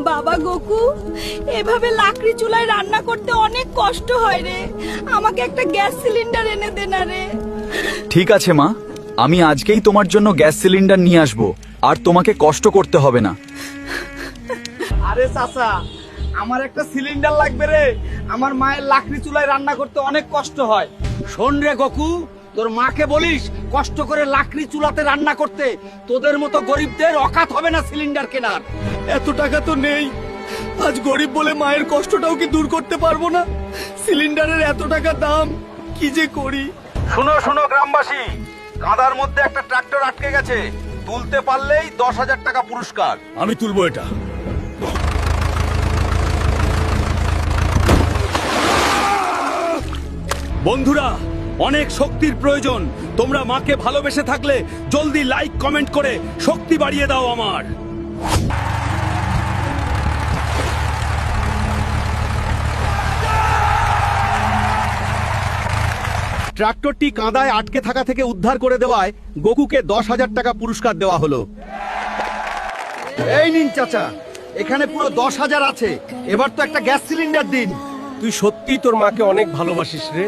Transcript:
বাবা গোকু, এভাবে লাকড়ি চুলায় রান্না করতে অনেক কষ্ট হয় রে। আমাকে একটা গ্যাস সিলিন্ডার এনে দে না রে। ঠিক আছে মা, আমি আজকেই তোমার জন্য গ্যাস সিলিন্ডার নিয়ে আসব, আর তোমাকে কষ্ট করতে হবে না। আরে চাচা, আমার একটা সিলিন্ডার লাগবে রে। আমার মায়ের লাকড়ি চুলায় রান্না করতে অনেক কষ্ট হয়। শোন রে গোকু, তোর মাকে বলিস কষ্ট করে লাকড়ি চুলাতে রান্না করতে। তোদের মতো গরিবদের অকাত হবে না সিলিন্ডার কেনার। এত টাকা তো নেই, আজ গরিব বলে মায়ের কষ্টটাও কি দূর করতে পারবো না? সিলিন্ডারের এত টাকা দাম, কি যে করি। শোনো শোনো গ্রামবাসী, কাঁদার মধ্যে একটা ট্রাক্টর আটকে গেছে, তুলতে পারলেই 10,000 টাকা পুরস্কার। আমি তুলবো এটা। বন্ধুরা, অনেক শক্তির প্রয়োজন। তোমরা মাকে ভালোবেসে থাকলে জলদি লাইক কমেন্ট করে শক্তি বাড়িয়ে দাও আমার। ট্রাক্টরটি কাঁদায় আটকে থাকা থেকে উদ্ধার করে দেওয়ায় গোকুকে 10,000 টাকা পুরস্কার দেওয়া হলো। এই নিন চাচা, এখানে পুরো 10,000 আছে। এবার তো একটা গ্যাস সিলিন্ডার দিন। তুই সত্যি তোর মাকে অনেক ভালোবাসিস রে।